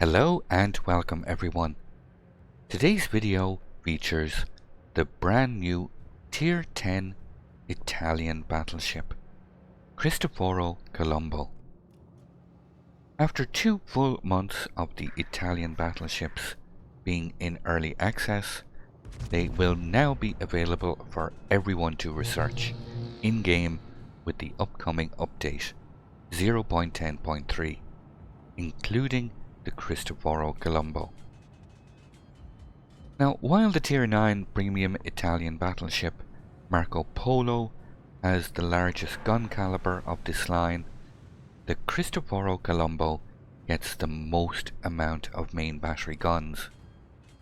Hello and welcome everyone. Today's video features the brand new Tier 10 Italian battleship, Cristoforo Colombo. After 2 full months of the Italian battleships being in early access, they will now be available for everyone to research in-game with the upcoming update 0.10.3, including the Cristoforo Colombo. Now, while the Tier 9 premium Italian battleship Marco Polo has the largest gun caliber of this line, the Cristoforo Colombo gets the most amount of main battery guns,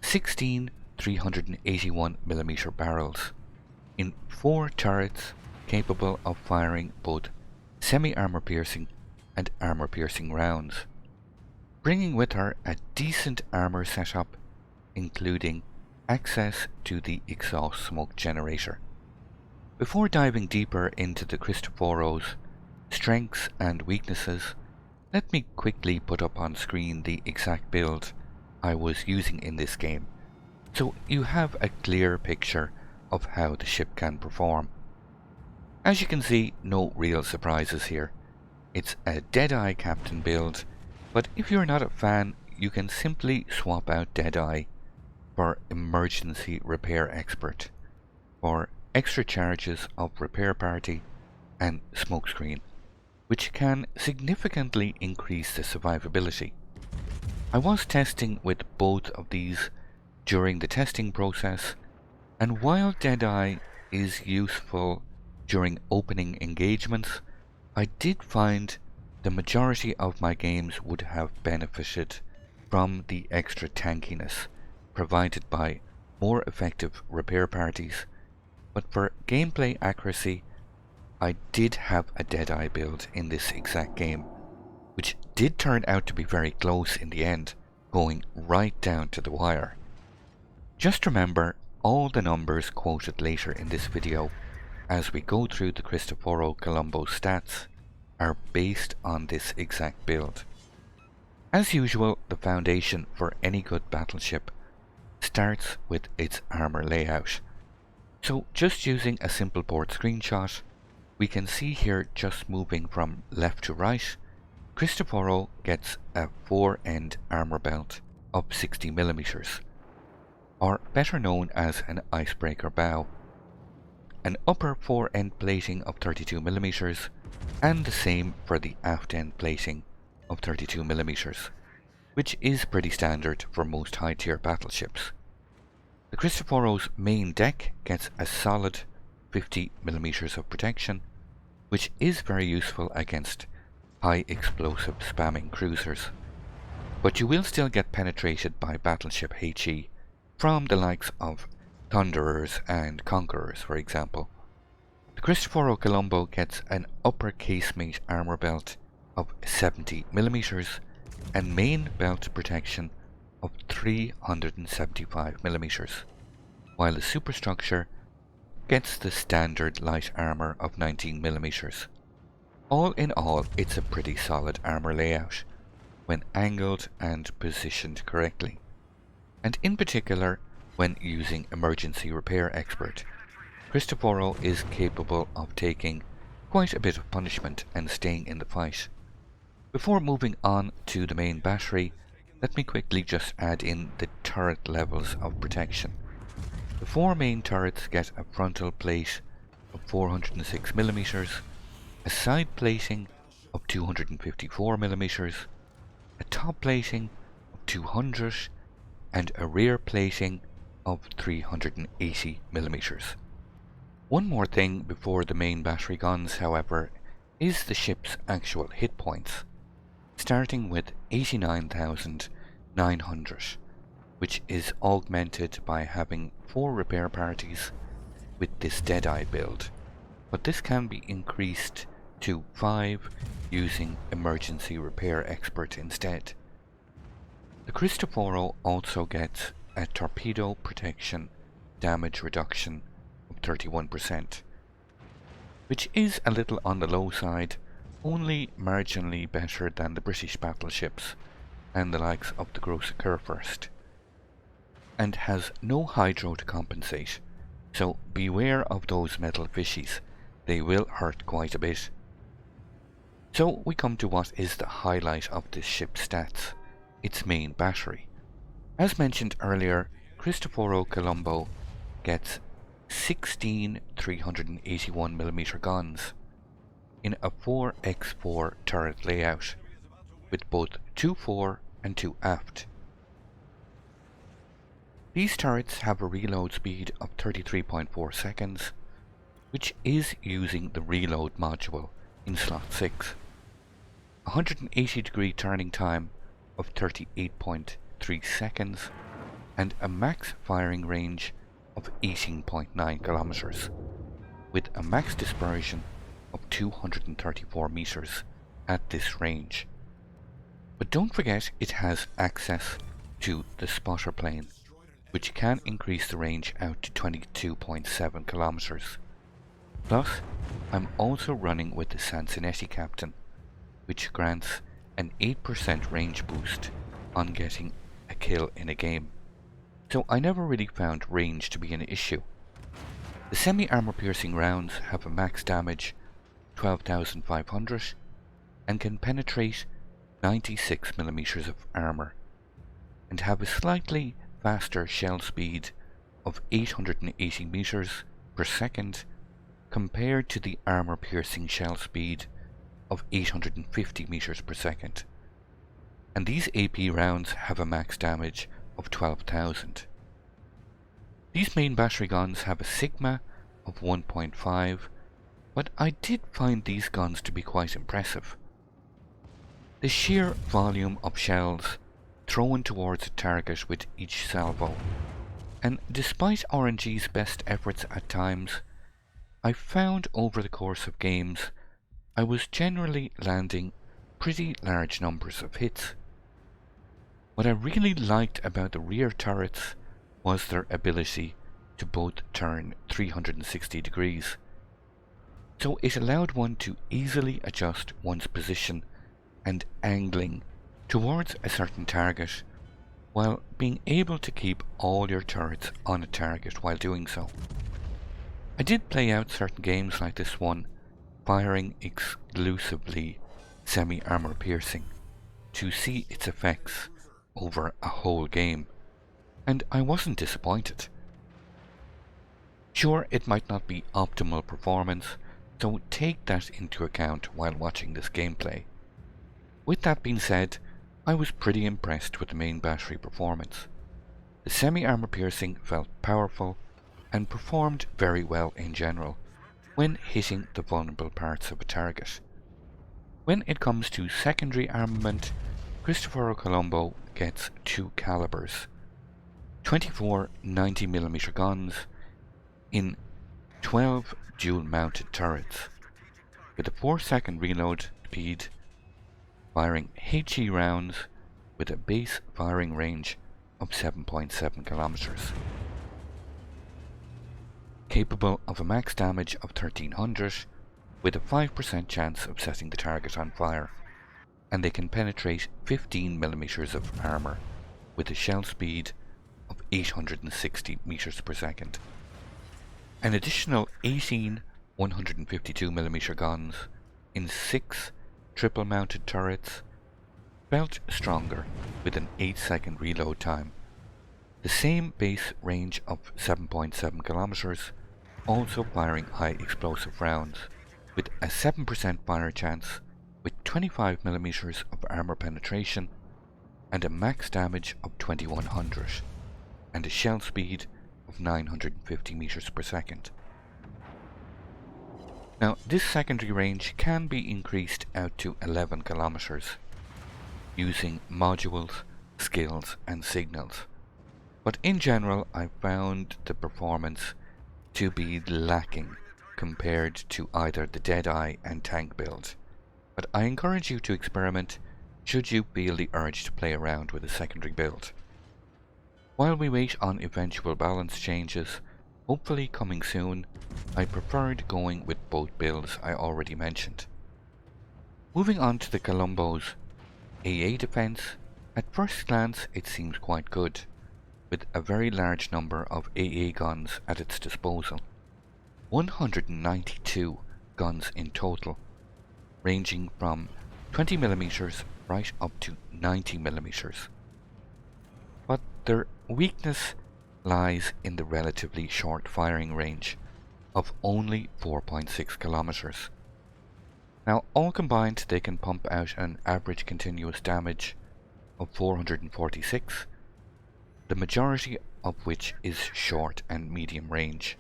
16 381mm barrels, in 4 turrets capable of firing both semi-armor piercing and armor piercing rounds, bringing with her a decent armor setup, including access to the exhaust smoke generator. Before diving deeper into the Cristoforo's strengths and weaknesses, let me quickly put up on screen the exact build I was using in this game, so you have a clear picture of how the ship can perform. As you can see, no real surprises here. It's a Deadeye Captain build, but if you're not a fan, you can simply swap out Deadeye for Emergency Repair Expert, for extra charges of Repair Party and Smokescreen, which can significantly increase the survivability. I was testing with both of these during the testing process, and while Deadeye is useful during opening engagements, I did find the majority of my games would have benefited from the extra tankiness provided by more effective repair parties, but for gameplay accuracy, I did have a Deadeye build in this exact game, which did turn out to be very close in the end, going right down to the wire. Just remember, all the numbers quoted later in this video as we go through the Cristoforo Colombo stats are based on this exact build. As usual, the foundation for any good battleship starts with its armor layout. So just using a simple board screenshot, we can see here, just moving from left to right, Cristoforo gets a 4-end armor belt of 60mm, or better known as an icebreaker bow, an upper 4-end plating of 32mm, and the same for the aft end plating of 32mm, which is pretty standard for most high-tier battleships. The Cristoforo's main deck gets a solid 50mm of protection, which is very useful against high explosive spamming cruisers, but you will still get penetrated by battleship HE from the likes of Thunderers and Conquerors, for example. The Cristoforo Colombo gets an upper casemate armor belt of 70mm and main belt protection of 375mm, while the superstructure gets the standard light armor of 19mm. All in all, it's a pretty solid armor layout when angled and positioned correctly, and in particular when using Emergency Repair Expert. Cristoforo is capable of taking quite a bit of punishment and staying in the fight. Before moving on to the main battery, let me quickly just add in the turret levels of protection. The 4 main turrets get a frontal plate of 406mm, a side plating of 254mm, a top plating of 200, and a rear plating of 380mm. One more thing before the main battery guns, however, is the ship's actual hit points, starting with 89,900, which is augmented by having 4 repair parties with this Deadeye build, but this can be increased to 5 using Emergency Repair Expert instead. The Cristoforo also gets a torpedo protection damage reduction of 31%, which is a little on the low side, only marginally better than the British battleships, and the likes of the gross occur first, and has no hydro to compensate, so beware of those metal fishies, they will hurt quite a bit. So we come to what is the highlight of this ship's stats, its main battery. As mentioned earlier, Cristoforo Colombo gets 16 381mm guns in a 4x4 turret layout, with both 2 fore and 2 aft. These turrets have a reload speed of 33.4 seconds, which is using the reload module in slot 6, 180-degree turning time of 38.3 seconds, and a max firing range of 18.9 kilometers, with a max dispersion of 234 meters at this range. But don't forget it has access to the spotter plane, which can increase the range out to 22.7 kilometers. Plus, I'm also running with the Sansonetti Captain, which grants an 8% range boost on getting a kill in a game, so I never really found range to be an issue. The semi-armor piercing rounds have a max damage 12,500 and can penetrate 96mm of armor, and have a slightly faster shell speed of 880 meters per second compared to the armor piercing shell speed of 850 meters per second. And these AP rounds have a max damage of 12,000. These main battery guns have a sigma of 1.5, but I did find these guns to be quite impressive. The sheer volume of shells thrown towards a target with each salvo, and despite RNG's best efforts at times, I found over the course of games I was generally landing pretty large numbers of hits. What I really liked about the rear turrets was their ability to both turn 360 degrees, so it allowed one to easily adjust one's position and angling towards a certain target, while being able to keep all your turrets on a target while doing so. I did play out certain games like this one, firing exclusively semi-armor piercing, to see its effects over a whole game, and I wasn't disappointed. Sure, it might not be optimal performance, so take that into account while watching this gameplay. With that being said, I was pretty impressed with the main battery performance. The semi-armor piercing felt powerful and performed very well in general when hitting the vulnerable parts of a target. When it comes to secondary armament, Cristoforo Colombo gets 2 calibers, 24 90mm guns in 12 dual-mounted turrets, with a 4-second reload speed, firing HE rounds with a base firing range of 7.7 kilometers. Capable of a max damage of 1300 with a 5% chance of setting the target on fire, and they can penetrate 15mm of armor with a shell speed of 860 meters per second. An additional 18 152mm guns in 6 triple mounted turrets felt stronger with an 8-second reload time. The same base range of 7.7 kilometers, also firing high explosive rounds with a 7% fire chance with 25mm of armor penetration and a max damage of 2100 and a shell speed of 950 meters per second. Now, this secondary range can be increased out to 11 kilometers using modules, skills and signals, but in general I found the performance to be lacking compared to either the Deadeye and tank build, but I encourage you to experiment should you feel the urge to play around with a secondary build. While we wait on eventual balance changes, hopefully coming soon, I preferred going with both builds I already mentioned. Moving on to the Colombo's AA defense At first glance it seems quite good, with a very large number of AA guns at its disposal. 192 guns in total, ranging from 20mm right up to 90mm. But their weakness lies in the relatively short firing range of only 4.6 kilometers. Now, all combined, they can pump out an average continuous damage of 446, the majority of which is short and medium range.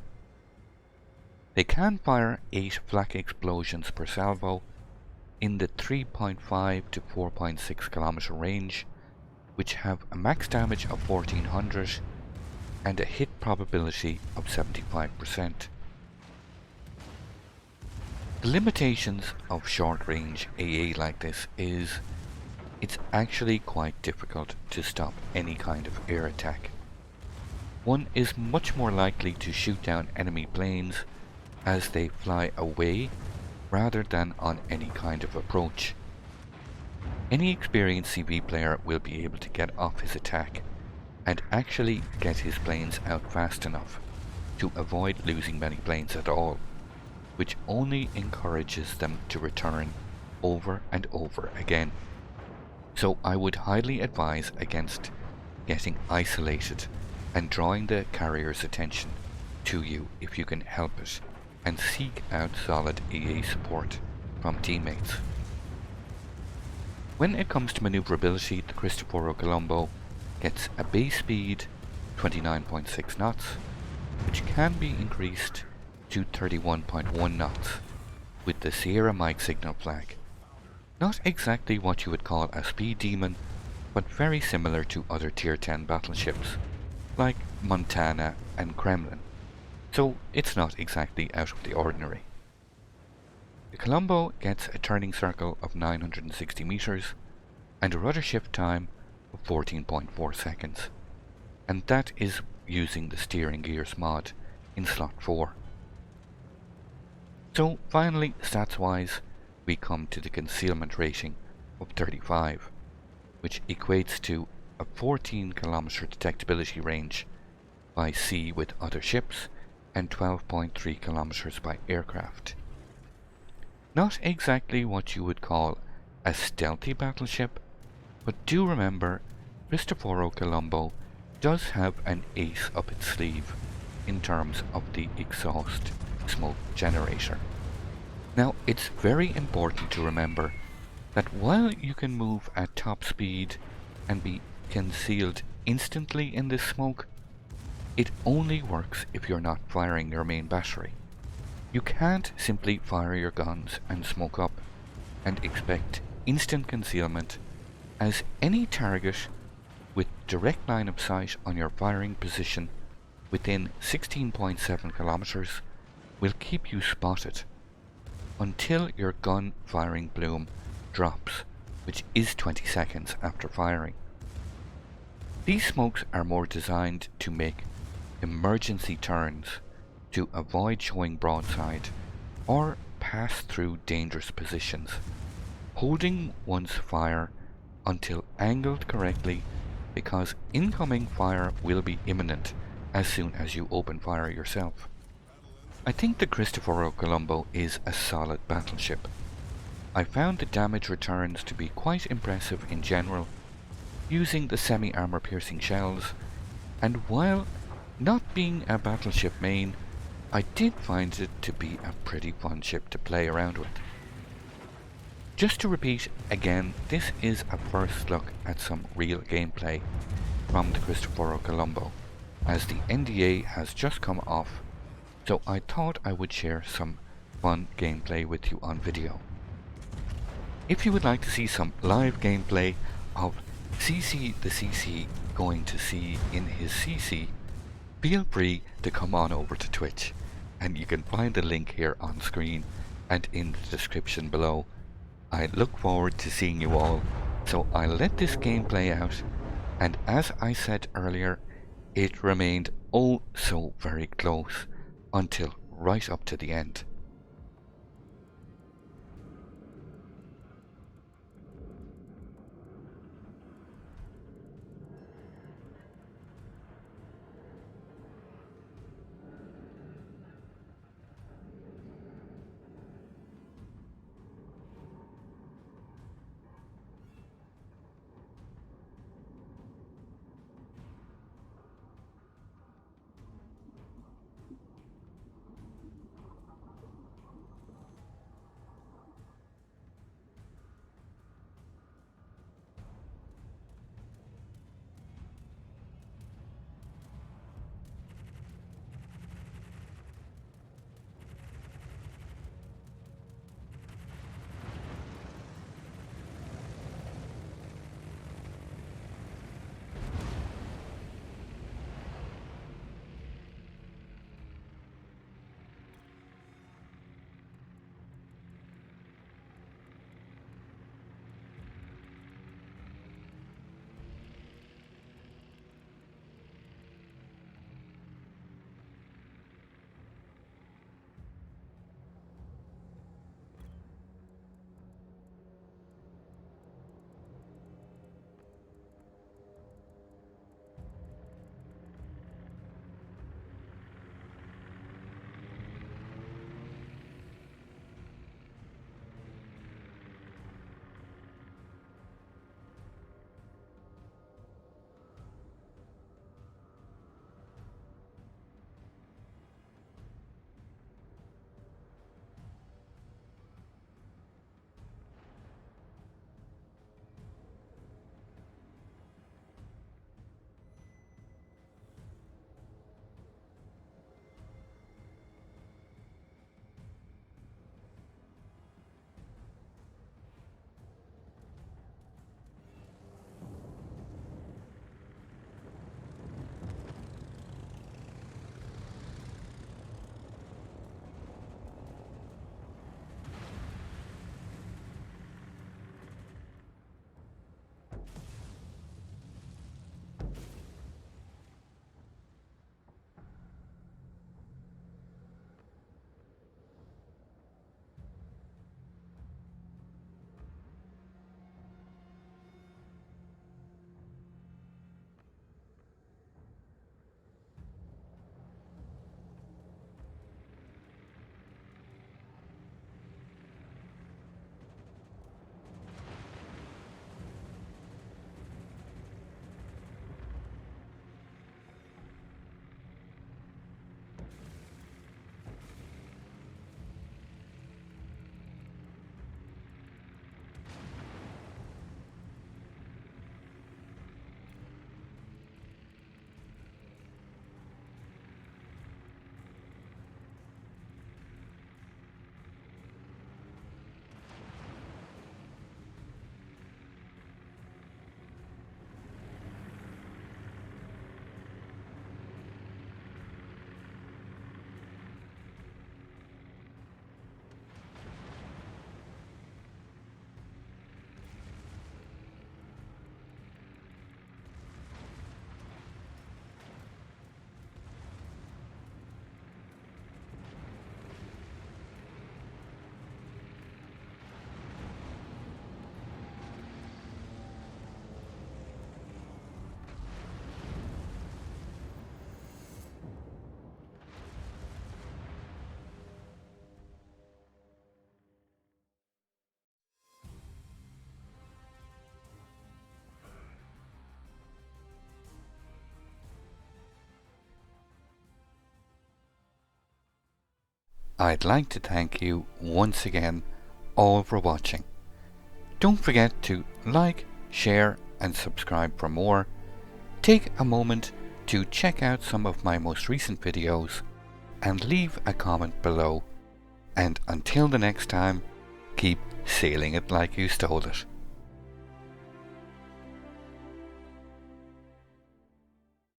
They can fire 8 flak explosions per salvo in the 3.5 to 4.6 kilometer range, which have a max damage of 1400 and a hit probability of 75%. The limitations of short-range AA like this is it's actually quite difficult to stop any kind of air attack. One is much more likely to shoot down enemy planes as they fly away rather than on any kind of approach. Any experienced CV player will be able to get off his attack and actually get his planes out fast enough to avoid losing many planes at all, which only encourages them to return over and over again. So I would highly advise against getting isolated and drawing the carrier's attention to you if you can help it, and seek out solid AA support from teammates. When it comes to maneuverability, the Cristoforo Colombo gets a base speed 29.6 knots, which can be increased to 31.1 knots with the Sierra Mike signal flag. Not exactly what you would call a speed demon, but very similar to other tier 10 battleships like Montana and Kremlin, so it's not exactly out of the ordinary. The Colombo gets a turning circle of 960 meters and a rudder shift time of 14.4 seconds, and that is using the steering gears mod in slot 4. So finally, stats wise, we come to the concealment rating of 35, which equates to a 14 kilometer detectability range by sea with other ships and 12.3 kilometers by aircraft. Not exactly what you would call a stealthy battleship, but do remember Cristoforo Colombo does have an ace up its sleeve in terms of the exhaust smoke generator. Now, it's very important to remember that while you can move at top speed and be concealed instantly in this smoke, it only works if you're not firing your main battery. You can't simply fire your guns and smoke up and expect instant concealment, as any target with direct line of sight on your firing position within 16.7 kilometers will keep you spotted until your gun firing bloom drops, which is 20 seconds after firing. These smokes are more designed to make emergency turns to avoid showing broadside or pass through dangerous positions, holding one's fire until angled correctly, because incoming fire will be imminent as soon as you open fire yourself. I think the Cristoforo Colombo is a solid battleship. I found the damage returns to be quite impressive in general, using the semi-armor piercing shells, and while not being a battleship main, I did find it to be a pretty fun ship to play around with. Just to repeat again, this is a first look at some real gameplay from the Cristoforo Colombo, as the NDA has just come off, so I thought I would share some fun gameplay with you on video. If you would like to see some live gameplay of CC the CC going to sea in his CC, feel free to come on over to Twitch, and you can find the link here on screen and in the description below. I look forward to seeing you all, so I'll let this game play out, and as I said earlier, it remained oh so very close until right up to the end. I'd like to thank you once again all for watching. Don't forget to like, share and subscribe for more. Take a moment to check out some of my most recent videos and leave a comment below. And until the next time, keep sailing it like you stole it.